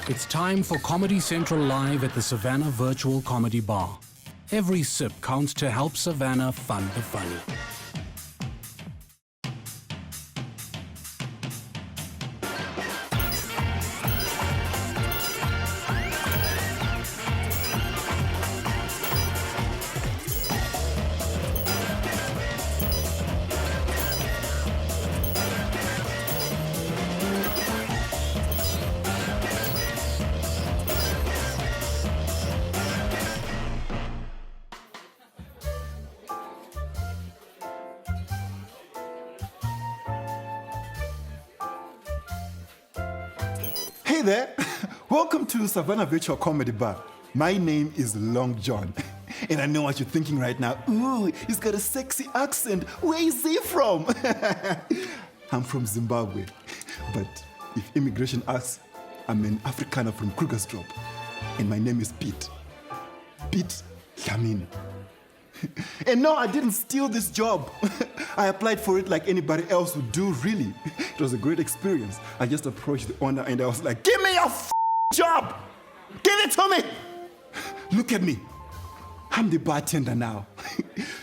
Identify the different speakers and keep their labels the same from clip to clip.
Speaker 1: It's time for Comedy Central Live at the Savanna Virtual Comedy Bar. Every sip counts to help Savanna fund the funny.
Speaker 2: Hey there, welcome to Savanna Virtual Comedy Bar. My name is Long John, and I know what you're thinking right now. Ooh, he's got a sexy accent. Where is he from? I'm from Zimbabwe, but if immigration asks, I'm an Afrikaner from Krugersdorp, and my name is Pete. Pete Dlamini. And no, I didn't steal this job. I applied for it like anybody else would do, really. It was a great experience. I just approached the owner and I was like, give me your job! Give it to me! Look at me. I'm the bartender now.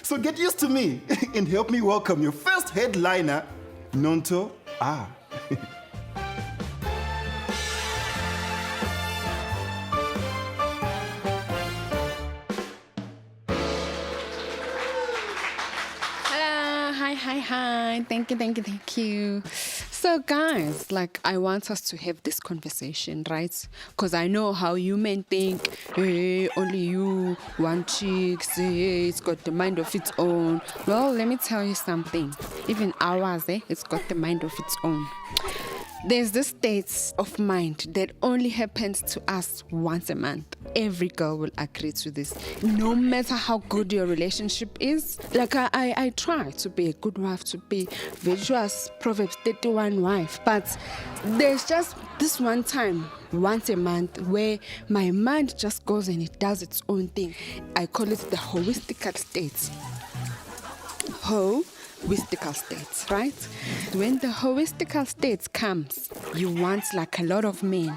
Speaker 2: So get used to me and help me welcome your first headliner, Nonto.
Speaker 3: Hi. Thank you. So guys, I want us to have this conversation, right? Because I know how you men think, hey, only you, one chick, hey, it's got the mind of its own. Well, let me tell you something. Even ours, it's got the mind of its own. There's this state of mind that only happens to us once a month. Every girl will agree to this. No matter how good your relationship is. I try to be a good wife, to be virtuous, Proverbs 31 wife. But there's just this one time, once a month, where my mind just goes and it does its own thing. I call it the heuristic state. Heuristic state, right? When the heuristic state comes, you want a lot of men,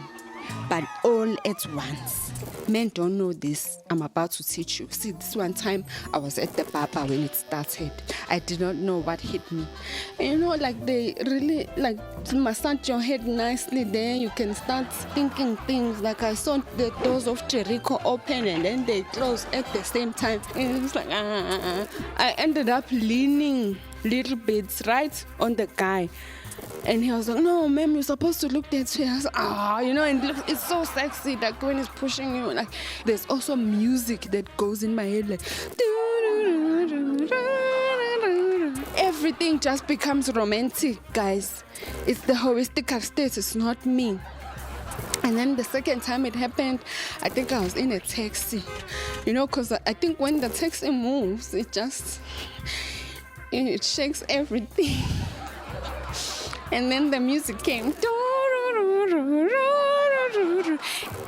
Speaker 3: but all at once. Men don't know this. I'm about to teach you. See, this one time I was at the barber when it started. I did not know what hit me. And they really massage your head nicely there. You can start thinking things. I saw the doors of Jericho open and then they close at the same time. And it's I ended up leaning little bits right on the guy. And he was like, no, ma'am, you're supposed to look that way. I was like, and it's so sexy, when he's pushing you. There's also music that goes in my head, everything just becomes romantic, guys. It's the heuristic state, it's not me. And then the second time it happened, I think I was in a taxi, because I think when the taxi moves, it shakes everything. And then the music came.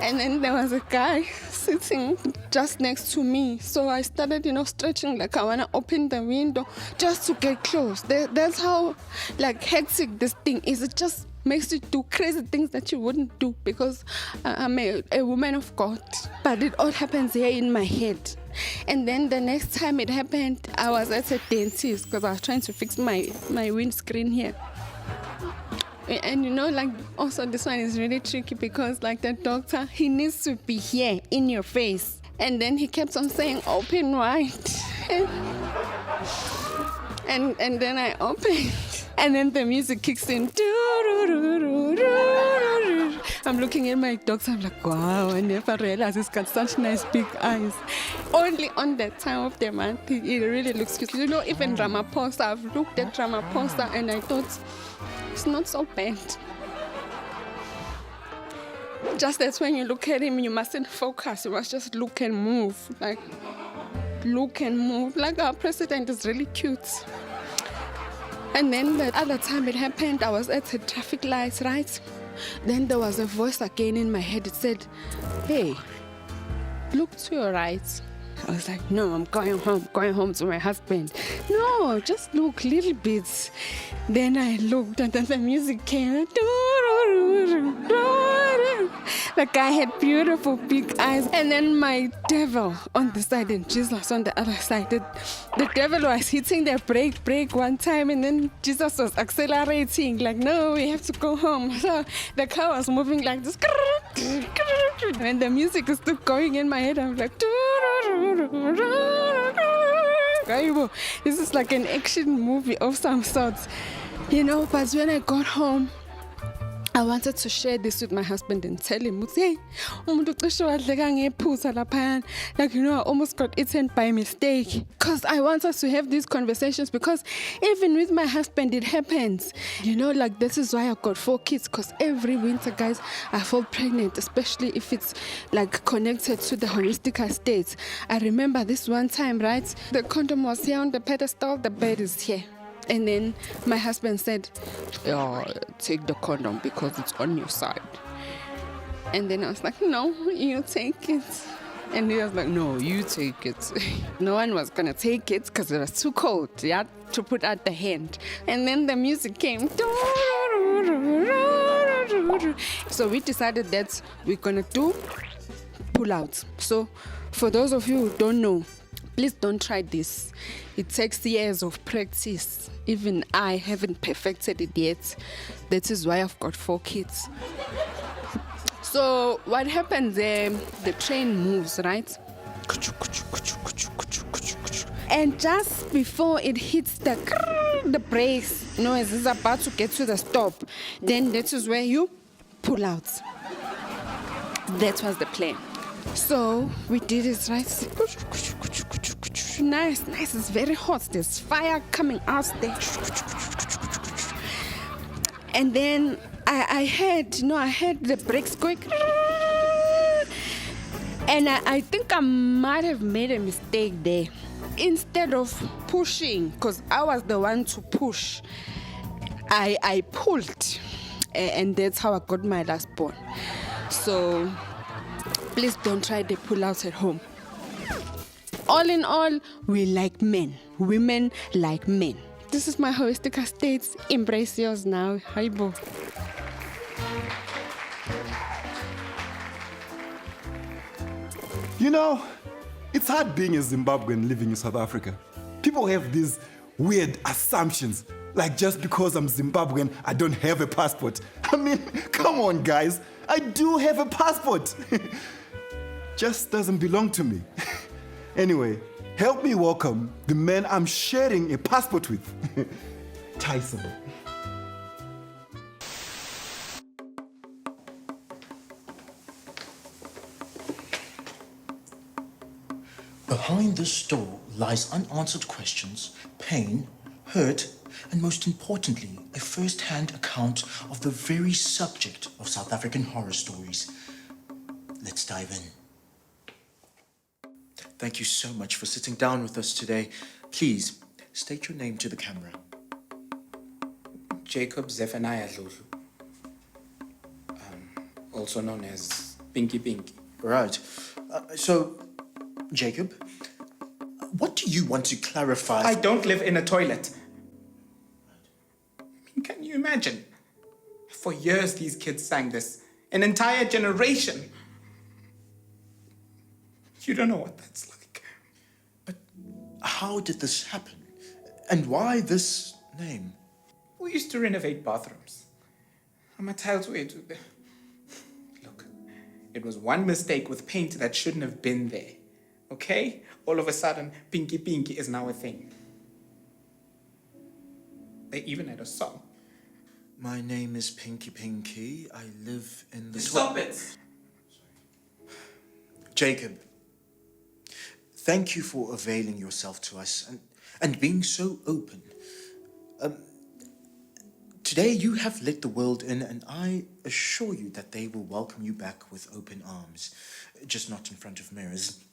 Speaker 3: And then there was a guy sitting just next to me. So I started, stretching I want to open the window just to get close. That's how, hectic this thing is. It just makes you do crazy things that you wouldn't do because I'm a woman of God. But it all happens here in my head. And then the next time it happened, I was at a dentist because I was trying to fix my windscreen here. And also this one is really tricky because the doctor, he needs to be here in your face. And then he kept on saying, open wide. And then I opened. And then the music kicks in. I'm looking at my doctor, I'm like, wow, I never realized he's got such nice big eyes. Only on that time of the month, he really looks cute. Even Ramaphosa, I've looked at Ramaphosa and I thought, it's not so bad. Just that when you look at him, you mustn't focus. You must just look and move. Look and move. Our president is really cute. And then the other time it happened, I was at a traffic light, right? Then there was a voice again in my head. It said, hey, look to your right. I was like, no, I'm going home to my husband. No, just look little bits. Then I looked and then the music came. The guy had beautiful big eyes, and then my devil on the side and Jesus on the other side. The devil was hitting the brake one time, and then Jesus was accelerating, like, no, we have to go home. So the car was moving like this, and the music is still going in my head. I'm like, this is like an action movie of some sorts, you know. But when I got home, I wanted to share this with my husband and tell him, hey, like, you know, I almost got eaten by mistake. Because I want us to have these conversations, because even with my husband, it happens. You know, like, this is why I got 4 kids, because every winter, guys, I fall pregnant, especially if it's like connected to the heuristic state. I remember this one time, right? The condom was here on the pedestal, the bed is here. And then my husband said, oh, take the condom because it's on your side. And then I was like, no, you take it. And he was like, no, you take it. No one was going to take it because it was too cold. You had to put out the hand. And then the music came. So we decided that we're going to do pull out. So for those of you who don't know, please don't try this. It takes years of practice. Even I haven't perfected it yet. That is why I've got 4 kids. So what happens there, the train moves, right? And just before it hits the brakes, no, as it's about to get to the stop, then that is where you pull out. That was the plan. So we did it, right? Nice, it's very hot. There's fire coming out there. And then I heard the brakes going. And I think I might have made a mistake there. Instead of pushing, because I was the one to push, I pulled. And that's how I got my last born. So please don't try the pull out at home. All in all, we like men. Women like men. This is my heuristic state. Embrace yours now. Haibo.
Speaker 2: You know, it's hard being a Zimbabwean living in South Africa. People have these weird assumptions, like just because I'm Zimbabwean, I don't have a passport. I mean, come on, guys. I do have a passport. Just doesn't belong to me. Anyway, help me welcome the man I'm sharing a passport with, Tyson.
Speaker 4: Behind this door lies unanswered questions, pain, hurt, and most importantly, a first-hand account of the very subject of South African horror stories. Let's dive in. Thank you so much for sitting down with us today. Please, state your name to the camera.
Speaker 5: Jacob Zephaniah Dludlu, also known as Pinky Pinky.
Speaker 4: Right. So, Jacob, what do you want to clarify?
Speaker 5: I don't live in a toilet. I mean, can you imagine? For years, these kids sang this. An entire generation. You don't know what that's like.
Speaker 4: But how did this happen? And why this name?
Speaker 5: We used to renovate bathrooms. I'm a tiles way to the... Look, it was one mistake with paint that shouldn't have been there. Okay? All of a sudden, Pinky Pinky is now a thing. They even had a song.
Speaker 4: My name is Pinky Pinky. I live in the...
Speaker 5: Stop it!
Speaker 4: Jacob, thank you for availing yourself to us and being so open. Today you have let the world in, and I assure you that they will welcome you back with open arms, just not in front of mirrors.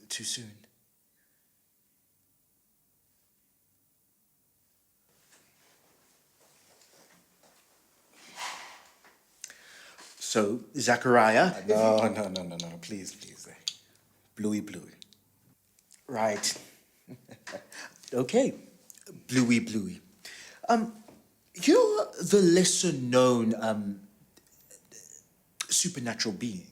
Speaker 4: Too soon. So, Zachariah.
Speaker 5: No, please.
Speaker 4: Bluey. Right. Okay. Bluey. You're the lesser known supernatural being.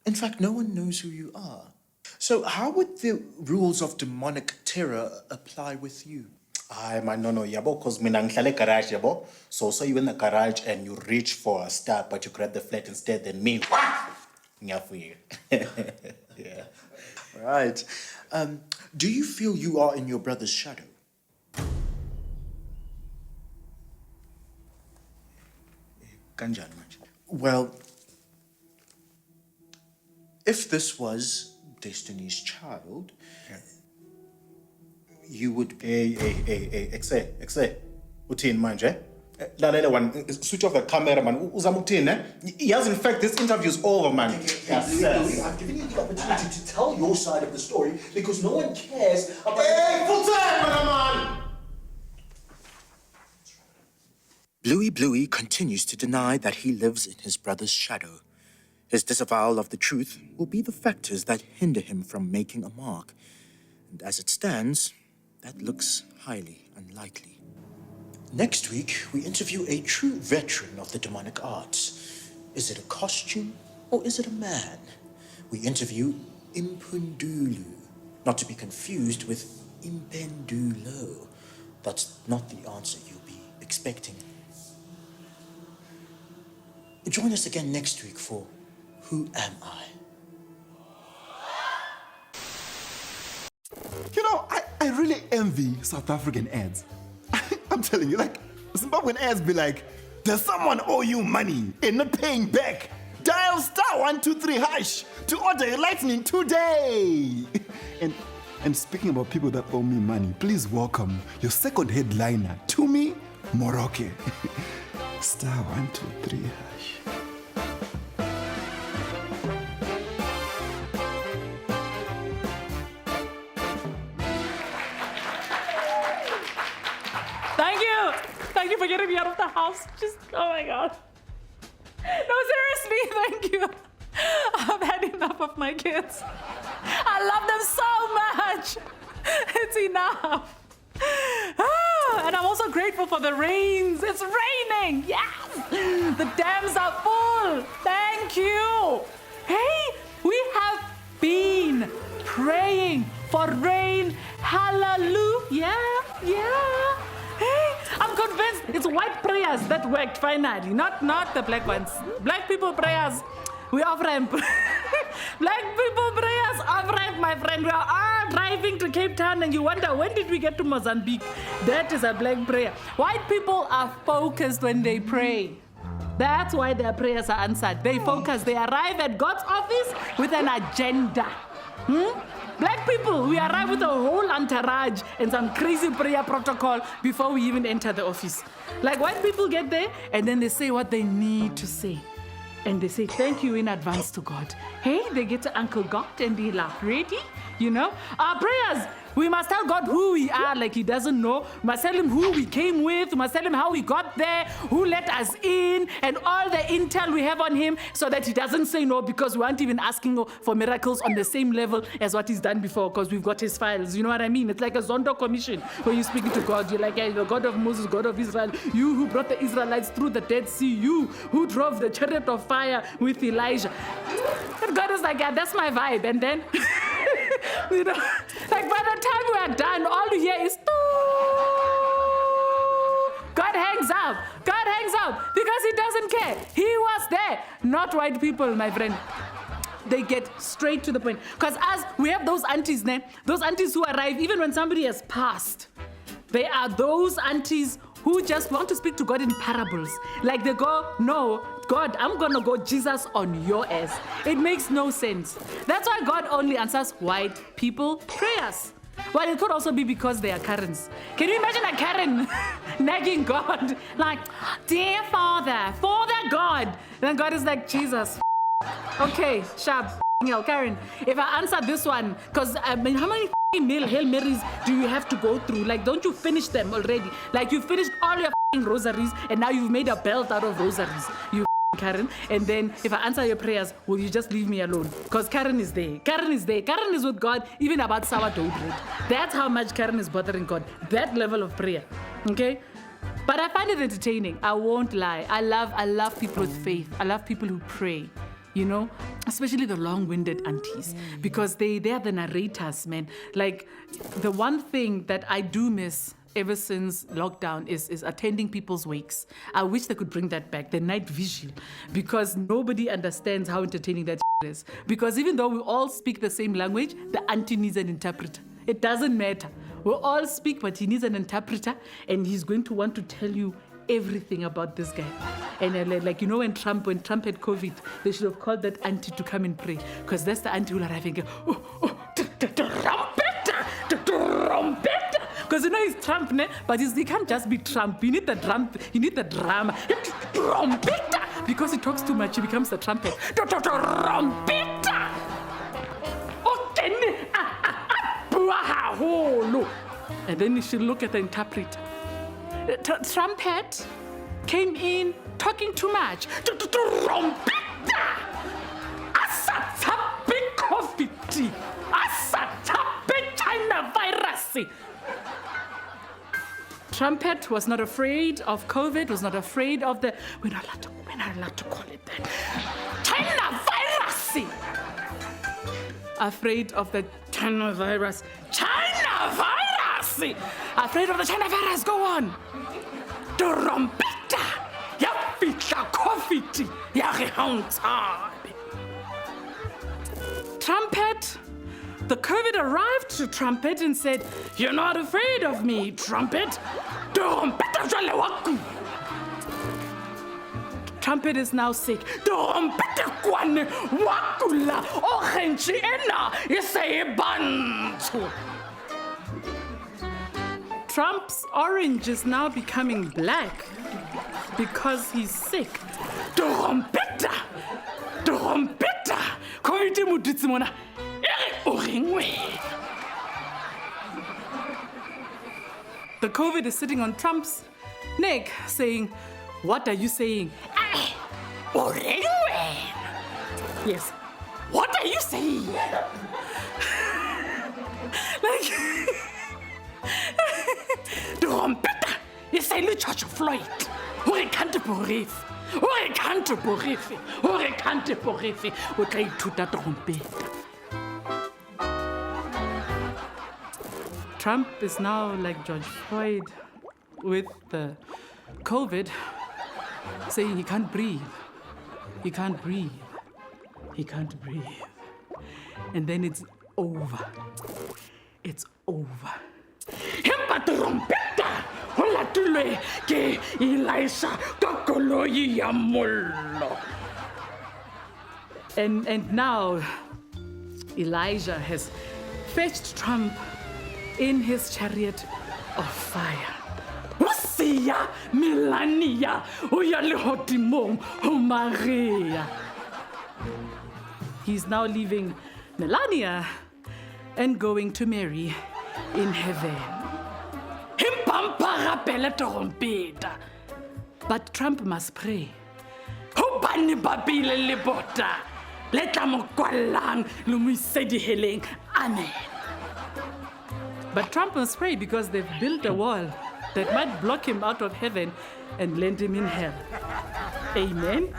Speaker 4: In fact, no one knows who you are. So how would the rules of demonic terror apply with you?
Speaker 6: Ay, man, no, yabo, because mina ngihlale garage, yabo. So you in the garage and you reach for a star, but you grab the flat instead, then me, Nyafu. Yeah.
Speaker 4: Right. Do you feel you are in your brother's shadow?
Speaker 6: Kanjani manje?
Speaker 4: Well, if this was Destiny's child, you would...
Speaker 6: Hey, exe. Uthini manje? Lalela one, switch off the camera, man. Uzama ukuthini, eh? Yes, in fact, this interview is over, man. Yes,
Speaker 4: Louis, I've given you the opportunity to tell your side of the story because no one cares about...
Speaker 6: Hey, full time, man!
Speaker 4: Bluey continues to deny that he lives in his brother's shadow. His disavowal of the truth will be the factors that hinder him from making a mark. And as it stands, that looks highly unlikely. Next week, we interview a true veteran of the demonic arts. Is it a costume or is it a man? We interview Impundulu, not to be confused with Impendulo. That's not the answer you'll be expecting. Join us again next week for Who Am I?
Speaker 2: You know, I really envy South African ads. I'm telling you, like, Zimbabwean ads be like, there's someone owe you money and not paying back. Dial *123# to order a lightning today. And speaking about people that owe me money, please welcome your second headliner, Tumi Morake. *123#.
Speaker 7: Thank you for getting me out of the house. Just, oh my God. No, seriously, thank you. I've had enough of my kids. I love them so much. It's enough. And I'm also grateful for the rains. It's raining. Yes. The dams are full. Thank you. Hey, we have been praying for rain. Hallelujah. Yeah. Hey, I'm convinced it's white prayers that worked finally, not the black ones. Black people prayers, we off-ramp. Black people prayers off-ramp, my friend. We are all driving to Cape Town and you wonder, when did we get to Mozambique? That is a black prayer. White people are focused when they pray. That's why their prayers are answered. They focus, they arrive at God's office with an agenda. Black people, we arrive with a whole entourage and some crazy prayer protocol before we even enter the office. Like white people get there and then they say what they need to say. And they say thank you in advance to God. Hey, they get to Uncle God and they laugh. Ready? You know? Our prayers, we must tell God who we are like he doesn't know. We must tell him who we came with. We must tell him how we got there, who let us in, and all the intel we have on him so that he doesn't say no because we aren't even asking for miracles on the same level as what he's done before because we've got his files. You know what I mean? It's like a Nonto commission when you're speaking to God. You're like, hey, the God of Moses, God of Israel, you who brought the Israelites through the Dead Sea, you who drove the chariot of fire with Elijah. And God is like, yeah, that's my vibe. And then... you know, like by the time we are done, all you hear is God hangs up. God hangs up because he doesn't care. He was there. Not white people, my friend. They get straight to the point. Because as we have those aunties, those aunties who arrive even when somebody has passed. They are those aunties who just want to speak to God in parables. Like they go, no, God, I'm going to go Jesus on your ass. It makes no sense. That's why God only answers white people prayers. Well, it could also be because they are Karens. Can you imagine a Karen nagging God? Like, dear Father God. Then God is like, Jesus. Okay, sharp. Hell, Karen, if I answer this one, because how many Hail Marys do you have to go through? Like, don't you finish them already? Like, you finished all your rosaries and now you've made a belt out of rosaries. You Karen. And then if I answer your prayers, will you just leave me alone? Because Karen is there. Karen is there. Karen is with God, even about sourdough bread. That's how much Karen is bothering God. That level of prayer. Okay? But I find it entertaining. I won't lie. I love people with faith. I love people who pray. You know, especially the long-winded aunties, because they are the narrators, man. Like, the one thing that I do miss ever since lockdown is attending people's wakes. I wish they could bring that back, the night vigil, because nobody understands how entertaining that is. Because even though we all speak the same language, the auntie needs an interpreter. It doesn't matter. We all speak, but he needs an interpreter, and he's going to want to tell you everything about this guy. And like, you know, when Trump had COVID, they should have called that auntie to come and pray, because that's the auntie who will arrive and go, trumpet. Because you know he's Trump, ne? But he can't just be Trump. You need the drum. You need the drama. Trumpet. Because he talks too much, he becomes the trumpet. Trumpet. And then you should look at the interpreter. Trumpet came in talking too much. Trumpet. Asatape COVID. Asatape China virus. Trumpet was not afraid of COVID, was not afraid of the... We're not allowed to call it that. China virus! Afraid of the China virus. China virus! Afraid of the China virus, go on. Trumpeta! Yafita COVID! Yarehaunta! Trumpet... The COVID arrived to Trumpet and said, "You're not afraid of me, Trumpet." Trumpet is now sick. Trump's orange is now becoming black because he's sick. Trumpeta! Trumpeta! Komite mutitsimona. The COVID is sitting on Trump's neck saying, "What are you saying?" Yes. What are you saying? Like, Trompeta is saying the Church of Floyd. We can't believe. We can't believe. We can't believe. We can't do that trompeta. Trump is now like George Floyd with the COVID, saying he can't breathe. He can't breathe. He can't breathe. And then it's over. It's over. Hempa trompeta! Hola tule ke Elisha kakoloyi ya mollo. And now Elijah has fetched Trump in his chariot of fire. Usia Melania, uya lehotimong, Maria. He's now leaving Melania and going to Mary in heaven. But Trump must pray. Amen. But Trump must pray because they've built a wall that might block him out of heaven and land him in hell. Amen.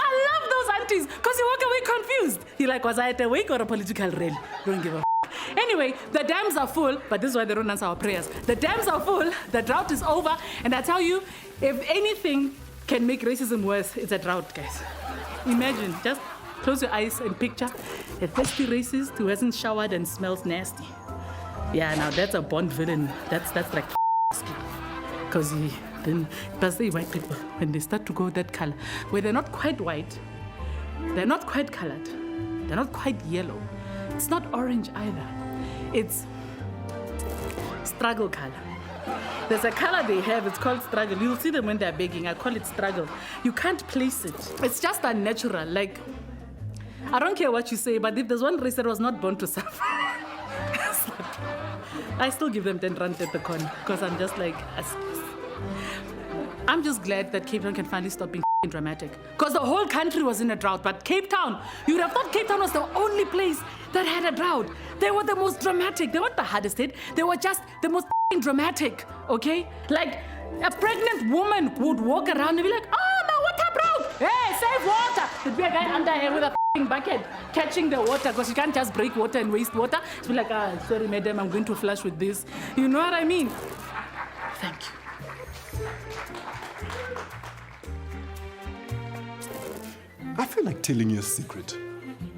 Speaker 7: I love those aunties because you walk away confused. You're like, was I at a wake or a political rally? Don't give a f. Anyway, the dams are full, but this is why they don't answer our prayers. The dams are full, the drought is over, and I tell you, if anything can make racism worse, it's a drought, guys. Imagine, just close your eyes and picture a thirsty racist who hasn't showered and smells nasty. Yeah, now that's a Bond villain. That's like because that's the white people, when they start to go that color, where they're not quite white, they're not quite colored, they're not quite yellow, it's not orange either, it's struggle color. There's a color they have, it's called struggle. You'll see them when they're begging. I call it struggle. You can't place it. It's just unnatural. Like, I don't care what you say, but if there's one race that was not born to suffer, I still give them 10 rand at the corner because I'm just like, I'm just glad that Cape Town can finally stop being dramatic. Because the whole country was in a drought, but Cape Town, you would have thought Cape Town was the only place that had a drought. They were the most dramatic. They weren't the hardest hit. They were just the most dramatic, okay? Like, A pregnant woman would walk around and be like, oh, my water broke. Hey, save water. There'd be a guy under here with a bucket catching the water because you can't just break water and waste water. It's be like, sorry, madam, I'm going to flush with this. You know what I mean? Thank you.
Speaker 2: I feel like telling you a secret.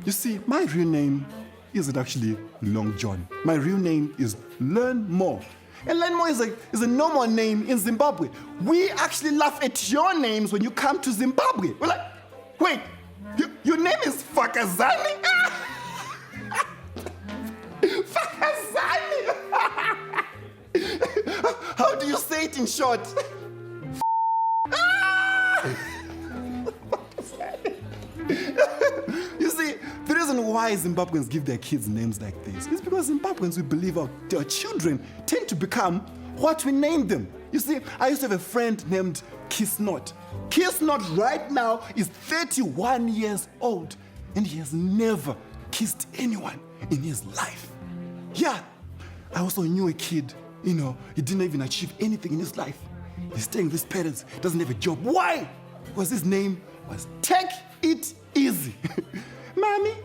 Speaker 2: You see, my real name isn't actually Long John. My real name is Learn More. And Learn More is a normal name in Zimbabwe. We actually laugh at your names when you come to Zimbabwe. We're like, wait, your name is Fakazani? Fakazani! How do you say it in short? You see, the reason why Zimbabweans give their kids names like this is because Zimbabweans, we believe their children tend to become what we name them. You see, I used to have a friend named Kiss Not. Kiss Not right now is 31 years old and he has never kissed anyone in his life. Yeah, I also knew a kid, he didn't even achieve anything in his life. He's staying with his parents, doesn't have a job. Why? Because his name was Take It Easy. Mommy,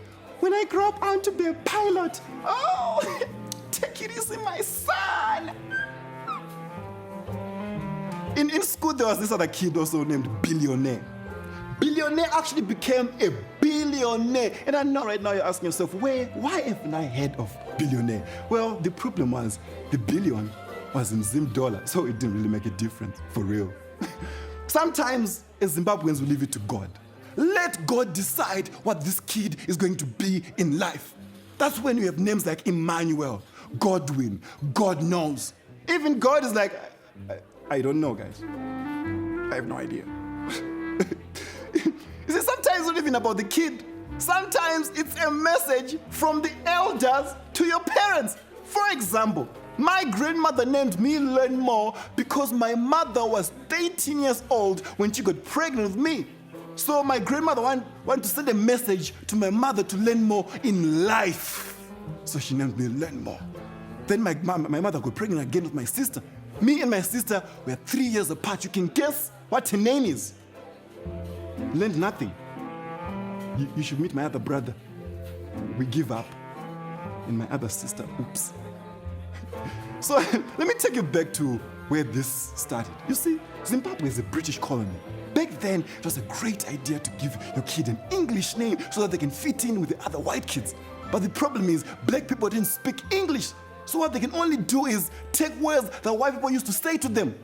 Speaker 2: when I grow up, I want to be a pilot. Oh, take it easy, my son. In school, there was this other kid also named Billionaire. Billionaire actually became a billionaire. And I know right now you're asking yourself, why haven't I heard of Billionaire? Well, the problem was the billion was in Zim dollar, so it didn't really make a difference, for real. Sometimes, as Zimbabweans, we leave it to God. Let God decide what this kid is going to be in life. That's when you have names like Emmanuel, Godwin, God knows. Even God is like, I don't know, guys. I have no idea. You see, sometimes it's not even about the kid. Sometimes it's a message from the elders to your parents. For example, my grandmother named me Learn More because my mother was 13 years old when she got pregnant with me. So my grandmother wanted to send a message to my mother to learn more in life. So she named me Learn More. Then my mother got pregnant again with my sister. Me and my sister were 3 years apart. You can guess what her name is. Learned nothing. You should meet my other brother. We give up. And my other sister, oops. So let me take you back to where this started. You see, Zimbabwe is a British colony. Back then, it was a great idea to give your kid an English name so that they can fit in with the other white kids. But the problem is, black people didn't speak English. So what they can only do is take words that white people used to say to them.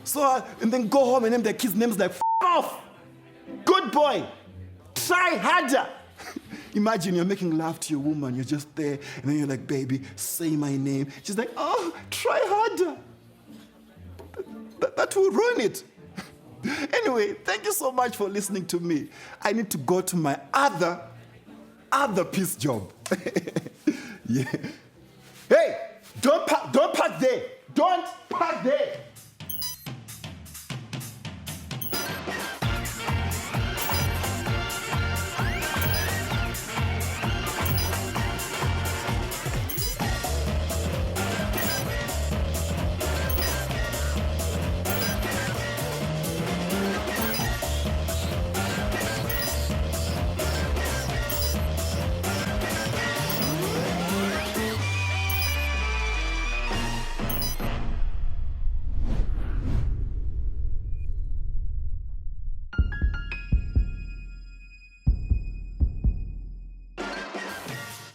Speaker 2: So, and then go home and name their kids names like, F off, good boy, try harder. Imagine you're making love to your woman, you're just there, and then you're like, baby, say my name. She's like, oh, try harder. That will ruin it. Anyway, thank you so much for listening to me. I need to go to my other piece job. Yeah. Hey, don't park there. Don't park there.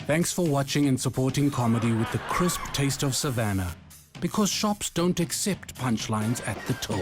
Speaker 1: Thanks for watching and supporting comedy with the crisp taste of Savannah, because shops don't accept punchlines at the till.